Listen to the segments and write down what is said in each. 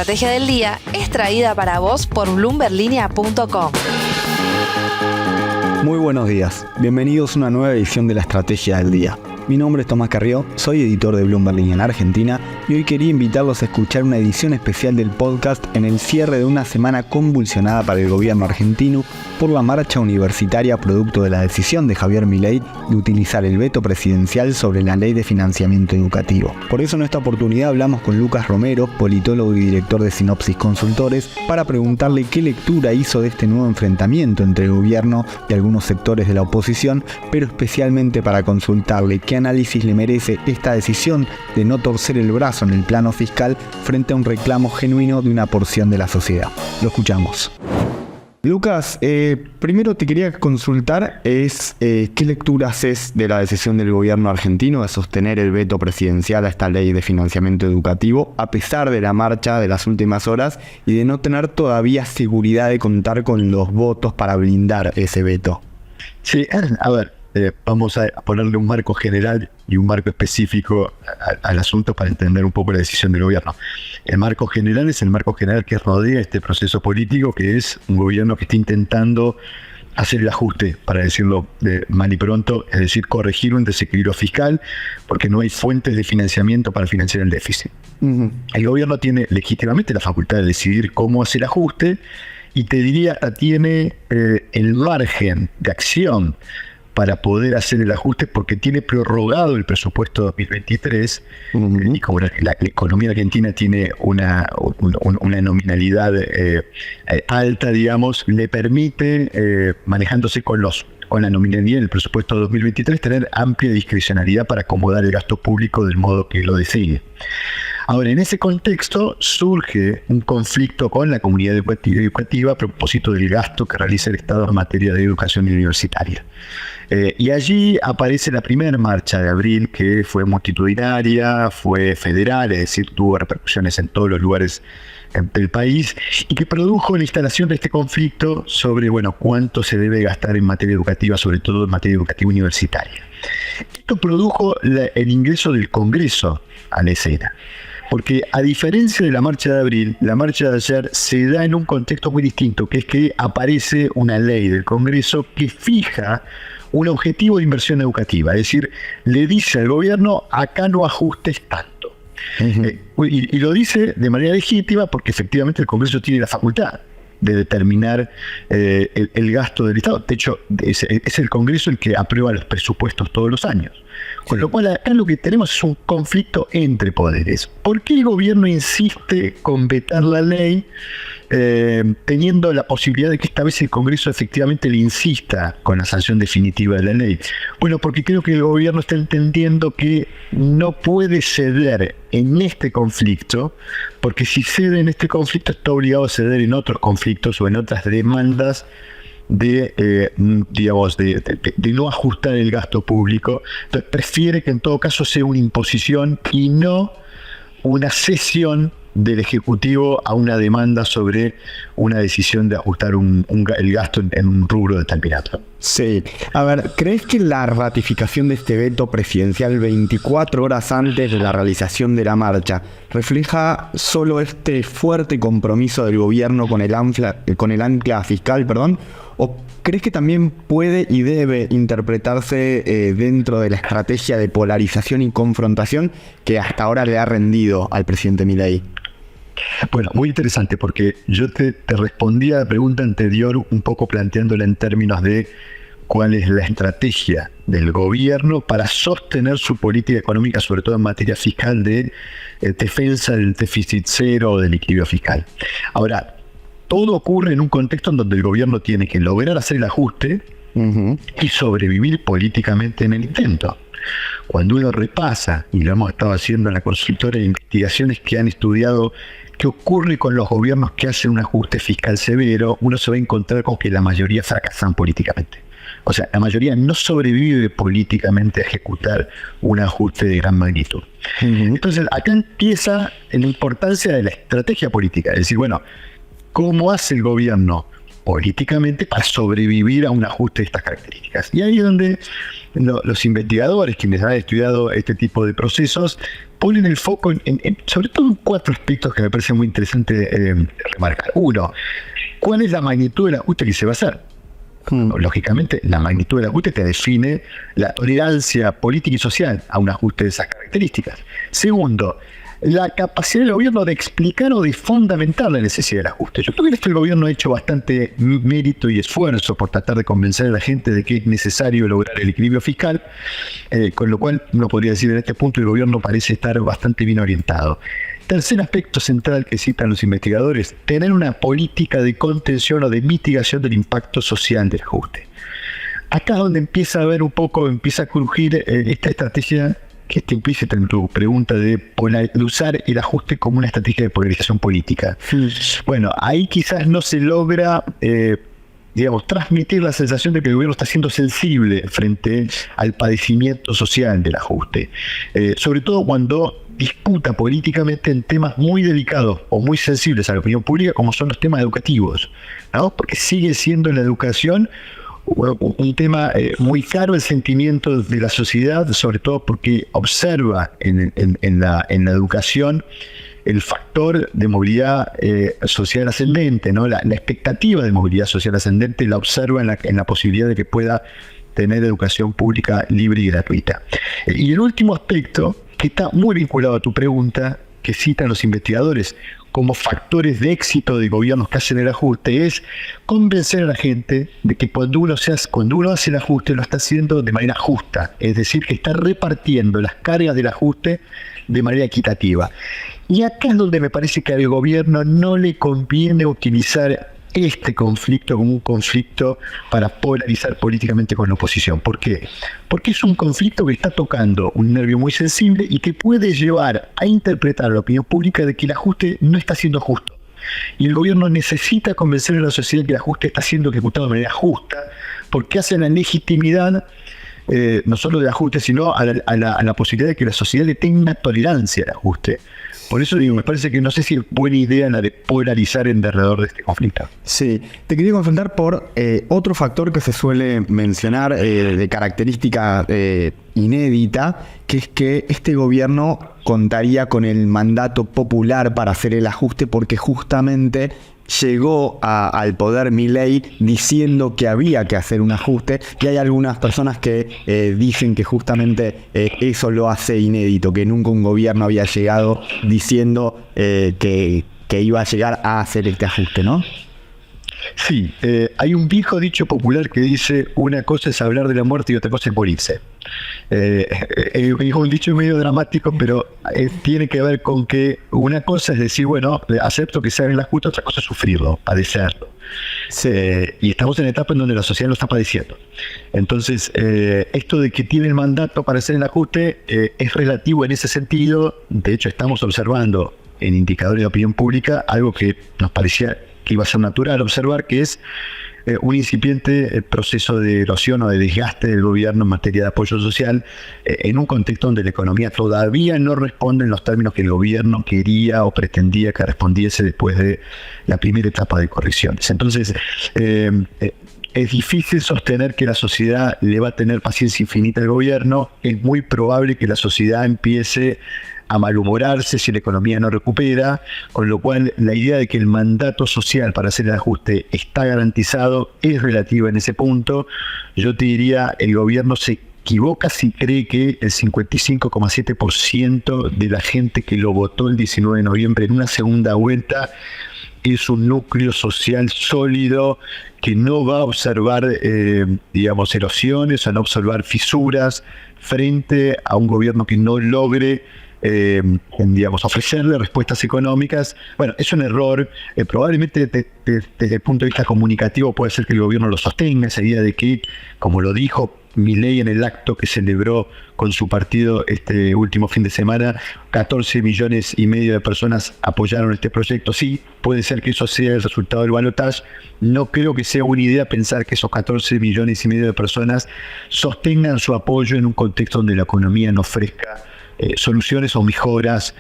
estrategia del día es traída para vos por bloomberlinia.com. Muy buenos días, bienvenidos a una nueva edición de la Estrategia del Día. Mi nombre es Tomás Carrió, soy editor de Bloomberg Línea en Argentina y hoy quería invitarlos a escuchar una edición especial del podcast en el cierre de una semana convulsionada para el gobierno argentino por la marcha universitaria producto de la decisión de Javier Milei de utilizar el veto presidencial sobre la ley de financiamiento educativo. Por eso en esta oportunidad hablamos con Lucas Romero, politólogo y director de Sinopsis Consultores, para preguntarle qué lectura hizo de este nuevo enfrentamiento entre el gobierno y algunos sectores de la oposición, pero especialmente para consultarle qué análisis le merece esta decisión de no torcer el brazo en el plano fiscal frente a un reclamo genuino de una porción de la sociedad. Lo escuchamos. Lucas, primero te quería consultar qué lectura haces de la decisión del gobierno argentino de sostener el veto presidencial a esta ley de financiamiento educativo a pesar de la marcha de las últimas horas y de no tener todavía seguridad de contar con los votos para blindar ese veto. Sí, a ver, vamos a ponerle un marco general y un marco específico al asunto para entender un poco la decisión del gobierno. El marco general es el marco general que rodea este proceso político, que es un gobierno que está intentando hacer el ajuste, para decirlo mal y pronto, es decir, corregir un desequilibrio fiscal, porque no hay fuentes de financiamiento para financiar el déficit. El gobierno tiene legítimamente la facultad de decidir cómo hacer el ajuste, y te diría, tiene el margen de acción para poder hacer el ajuste, porque tiene prorrogado el presupuesto 2023, y como la economía argentina tiene una nominalidad alta, digamos, le permite, manejándose con la nominalidad del presupuesto 2023, tener amplia discrecionalidad para acomodar el gasto público del modo que lo desee. Ahora, en ese contexto surge un conflicto con la comunidad educativa a propósito del gasto que realiza el Estado en materia de educación universitaria. Y allí aparece la primera marcha de abril, que fue multitudinaria, fue federal, es decir, tuvo repercusiones en todos los lugares del país, y que produjo la instalación de este conflicto sobre, cuánto se debe gastar en materia educativa, sobre todo en materia educativa universitaria. Esto produjo el ingreso del Congreso a la escena, porque a diferencia de la marcha de abril, la marcha de ayer se da en un contexto muy distinto, que es que aparece una ley del Congreso que fija un objetivo de inversión educativa, es decir, le dice al gobierno, acá no ajustes tanto. Y lo dice de manera legítima, porque efectivamente el Congreso tiene la facultad de determinar el gasto del Estado. De hecho, es el Congreso el que aprueba los presupuestos todos los años. Con lo cual, acá lo que tenemos es un conflicto entre poderes. ¿Por qué el gobierno insiste con vetar la ley, teniendo la posibilidad de que esta vez el Congreso efectivamente le insista con la sanción definitiva de la ley? Bueno, porque creo que el gobierno está entendiendo que no puede ceder en este conflicto, porque si cede en este conflicto está obligado a ceder en otros conflictos o en otras demandas de no ajustar el gasto público. Entonces prefiere que en todo caso sea una imposición y no una cesión del Ejecutivo a una demanda sobre una decisión de ajustar el gasto en un rubro determinado. Sí. A ver, ¿crees que la ratificación de este veto presidencial 24 horas antes de la realización de la marcha refleja solo este fuerte compromiso del gobierno con el ancla fiscal, ¿O crees que también puede y debe interpretarse dentro de la estrategia de polarización y confrontación que hasta ahora le ha rendido al presidente Milei? Bueno, muy interesante, porque yo te respondí a la pregunta anterior un poco planteándola en términos de cuál es la estrategia del gobierno para sostener su política económica, sobre todo en materia fiscal, de defensa del déficit cero o del equilibrio fiscal. Ahora, todo ocurre en un contexto en donde el gobierno tiene que lograr hacer el ajuste y sobrevivir políticamente en el intento. Cuando uno repasa, y lo hemos estado haciendo en la consultora, de investigaciones que han estudiado qué ocurre con los gobiernos que hacen un ajuste fiscal severo, uno se va a encontrar con que la mayoría fracasan políticamente. O sea, la mayoría no sobrevive políticamente a ejecutar un ajuste de gran magnitud. Entonces, acá empieza la importancia de la estrategia política. Es decir, ¿cómo hace el gobierno políticamente para sobrevivir a un ajuste de estas características? Y ahí es donde los investigadores, quienes han estudiado este tipo de procesos, ponen el foco sobre todo en 4 aspectos que me parece muy interesante remarcar. Uno, ¿cuál es la magnitud del ajuste que se va a hacer? Lógicamente, la magnitud del ajuste te define la tolerancia política y social a un ajuste de esas características. Segundo, la capacidad del gobierno de explicar o de fundamentar la necesidad del ajuste. Yo creo que el gobierno ha hecho bastante mérito y esfuerzo por tratar de convencer a la gente de que es necesario lograr el equilibrio fiscal, con lo cual uno podría decir en este punto el gobierno parece estar bastante bien orientado. Tercer aspecto central que citan los investigadores, tener una política de contención o de mitigación del impacto social del ajuste. Acá es donde empieza a crujir esta estrategia que está implícita en tu pregunta de usar el ajuste como una estrategia de polarización política. Bueno, ahí quizás no se logra transmitir la sensación de que el gobierno está siendo sensible frente al padecimiento social del ajuste. Sobre todo cuando disputa políticamente en temas muy delicados o muy sensibles a la opinión pública, como son los temas educativos, ¿no? Porque sigue siendo la educación un tema muy caro el sentimiento de la sociedad, sobre todo porque observa en la educación el factor de movilidad social ascendente, ¿no? La expectativa de movilidad social ascendente la observa en la posibilidad de que pueda tener educación pública libre y gratuita. Y el último aspecto, que está muy vinculado a tu pregunta, que citan los investigadores como factores de éxito de gobiernos que hacen el ajuste, es convencer a la gente de que cuando uno hace el ajuste lo está haciendo de manera justa, es decir, que está repartiendo las cargas del ajuste de manera equitativa. Y acá es donde me parece que al gobierno no le conviene utilizar este conflicto como un conflicto para polarizar políticamente con la oposición. ¿Por qué? Porque es un conflicto que está tocando un nervio muy sensible y que puede llevar a interpretar a la opinión pública de que el ajuste no está siendo justo. Y el gobierno necesita convencer a la sociedad que el ajuste está siendo ejecutado de manera justa, porque hace la legitimidad no solo del ajuste, sino a la posibilidad de que la sociedad le tenga tolerancia al ajuste. Por eso digo, me parece que no sé si es buena idea la de polarizar en derredor de este conflicto. Sí, te quería confrontar por otro factor que se suele mencionar de característica inédita, que es que este gobierno contaría con el mandato popular para hacer el ajuste, porque justamente llegó al poder Milei diciendo que había que hacer un ajuste, y hay algunas personas que dicen que justamente eso lo hace inédito, que nunca un gobierno había llegado diciendo que iba a llegar a hacer este ajuste, ¿no? Sí, hay un viejo dicho popular que dice: una cosa es hablar de la muerte y otra cosa es morirse. Es un dicho medio dramático, pero tiene que ver con que una cosa es decir, bueno, acepto que se haga el ajuste, otra cosa es sufrirlo, padecerlo. Sí. Y estamos en la etapa en donde la sociedad lo está padeciendo. Entonces, esto de que tiene el mandato para hacer el ajuste es relativo en ese sentido. De hecho, estamos observando en indicadores de opinión pública algo que nos parecía que iba a ser natural observar, que es un incipiente proceso de erosión o de desgaste del gobierno en materia de apoyo social, en un contexto donde la economía todavía no responde en los términos que el gobierno quería o pretendía que respondiese después de la primera etapa de correcciones. Entonces, es difícil sostener que la sociedad le va a tener paciencia infinita al gobierno. Es muy probable que la sociedad empiece a malhumorarse si la economía no recupera, con lo cual la idea de que el mandato social para hacer el ajuste está garantizado es relativa en ese punto. Yo te diría, el gobierno se equivoca si cree que el 55,7% de la gente que lo votó el 19 de noviembre en una segunda vuelta es un núcleo social sólido que no va a observar, erosiones, o no observar fisuras frente a un gobierno que no logre ofrecerle respuestas económicas. Bueno, es un error. Probablemente desde el punto de vista comunicativo puede ser que el gobierno lo sostenga, esa idea de que, como lo dijo Milei en el acto que celebró con su partido este último fin de semana, 14 millones y medio de personas apoyaron este proyecto. Sí, puede ser que eso sea el resultado del balotaje. No creo que sea buena idea pensar que esos 14 millones y medio de personas sostengan su apoyo en un contexto donde la economía no ofrezca soluciones o mejoras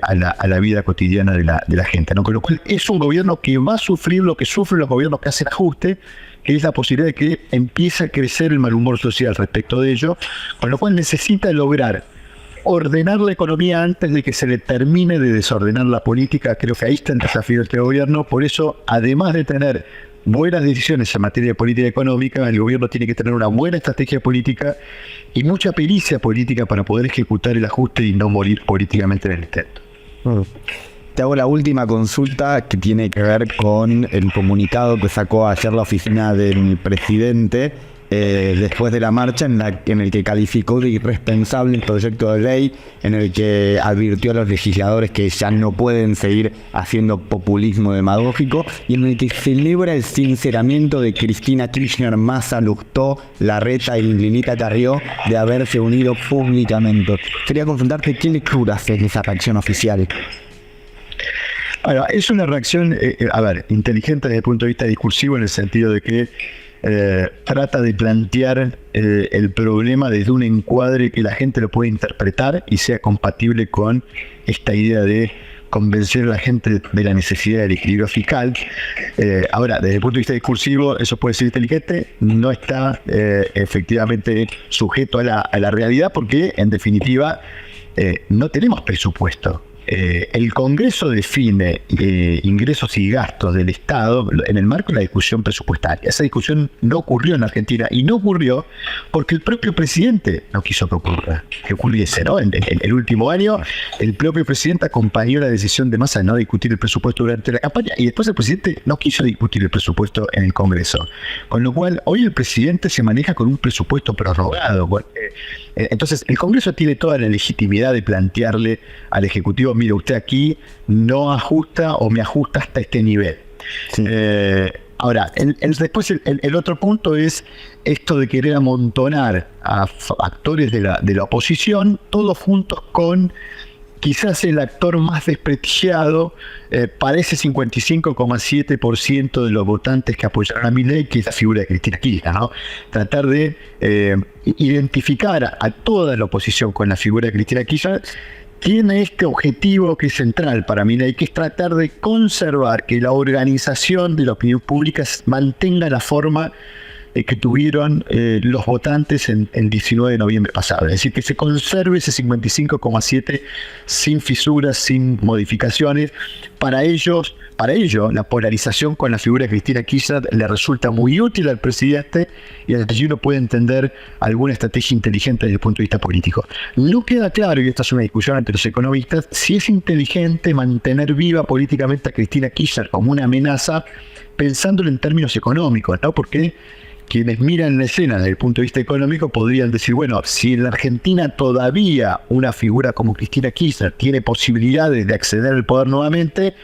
a la vida cotidiana de la gente, ¿no? Con lo cual es un gobierno que va a sufrir lo que sufren los gobiernos que hacen ajuste, que es la posibilidad de que empiece a crecer el mal humor social respecto de ello, con lo cual necesita lograr ordenar la economía antes de que se le termine de desordenar la política. Creo que ahí está el desafío de este gobierno. Por eso, además de tener buenas decisiones en materia de política económica, el gobierno tiene que tener una buena estrategia política y mucha pericia política para poder ejecutar el ajuste y no morir políticamente en el intento. Te hago la última consulta que tiene que ver con el comunicado que sacó ayer la oficina del presidente después de la marcha, en el que calificó de irresponsable el proyecto de ley, en el que advirtió a los legisladores que ya no pueden seguir haciendo populismo demagógico, y en el que celebra el sinceramiento de Cristina Kirchner, Massa, Lustó, Larreta y Lilita Carrió de haberse unido públicamente. Quería consultarte qué lectura haces de esa reacción oficial. Bueno, es una reacción, inteligente desde el punto de vista discursivo, en el sentido de que trata de plantear el problema desde un encuadre que la gente lo pueda interpretar y sea compatible con esta idea de convencer a la gente de la necesidad del equilibrio fiscal. Ahora, desde el punto de vista discursivo, eso puede ser inteligente, no está efectivamente sujeto a la realidad, porque en definitiva no tenemos presupuesto. El Congreso define ingresos y gastos del Estado en el marco de la discusión presupuestaria. Esa discusión no ocurrió en Argentina, y no ocurrió porque el propio presidente no quiso que ocurriese, ¿no? En el último año, el propio presidente acompañó la decisión de Massa de no discutir el presupuesto durante la campaña, y después el presidente no quiso discutir el presupuesto en el Congreso. Con lo cual, hoy el presidente se maneja con un presupuesto prorrogado. Entonces, el Congreso tiene toda la legitimidad de plantearle al Ejecutivo: mire, usted aquí no ajusta o me ajusta hasta este nivel. Sí. Ahora, después el otro punto es esto de querer amontonar a actores de la oposición, todos juntos con quizás el actor más desprestigiado para ese 55,7% de los votantes que apoyaron a Milei, que es la figura de Cristina Kirchner, ¿no? Tratar de identificar a toda la oposición con la figura de Cristina Kirchner tiene este objetivo que es central para Milei, que es tratar de conservar que la organización de la opinión pública mantenga la forma que tuvieron los votantes el 19 de noviembre pasado. Es decir, que se conserve ese 55,7 sin fisuras, sin modificaciones. Para ello, la polarización con la figura de Cristina Kirchner le resulta muy útil al presidente, y allí uno puede entender alguna estrategia inteligente desde el punto de vista político. No queda claro, y esta es una discusión entre los economistas, si es inteligente mantener viva políticamente a Cristina Kirchner como una amenaza, pensándolo en términos económicos, ¿no? Porque quienes miran la escena desde el punto de vista económico podrían decir, bueno, si en la Argentina todavía una figura como Cristina Kirchner tiene posibilidades de acceder al poder nuevamente,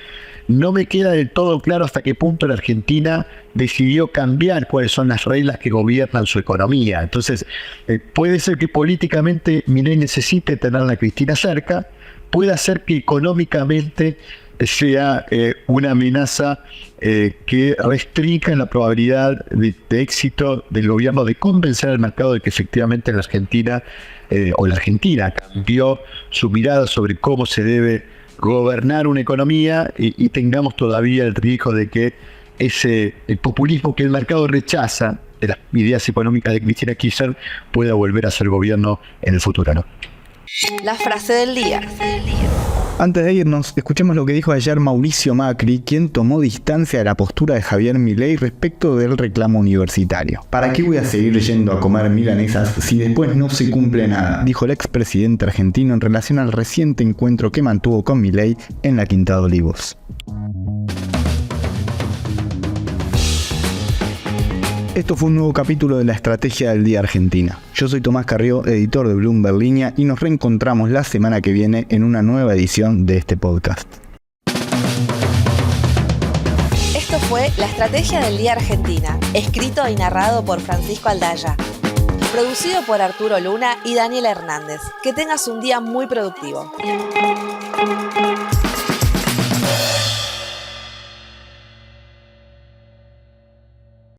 no me queda del todo claro hasta qué punto la Argentina decidió cambiar cuáles son las reglas que gobiernan su economía. Entonces, puede ser que políticamente Milei necesite tener a la Cristina cerca, puede ser que económicamente sea una amenaza que restrinja la probabilidad de éxito del gobierno de convencer al mercado de que efectivamente la Argentina cambió su mirada sobre cómo se debe gobernar una economía, y tengamos todavía el riesgo de que el populismo que el mercado rechaza de las ideas económicas de Cristina Kirchner pueda volver a ser gobierno en el futuro, ¿no? La frase del día. Antes de irnos, escuchemos lo que dijo ayer Mauricio Macri, quien tomó distancia de la postura de Javier Milei respecto del reclamo universitario. ¿Para qué voy a seguir yendo a comer milanesas si después no se cumple nada?, dijo el expresidente argentino en relación al reciente encuentro que mantuvo con Milei en la Quinta de Olivos. Esto fue un nuevo capítulo de la Estrategia del Día Argentina. Yo soy Tomás Carrió, editor de Bloomberg Línea, y nos reencontramos la semana que viene en una nueva edición de este podcast. Esto fue La Estrategia del Día Argentina, escrito y narrado por Francisco Aldaya. Producido por Arturo Luna y Daniela Hernández. Que tengas un día muy productivo.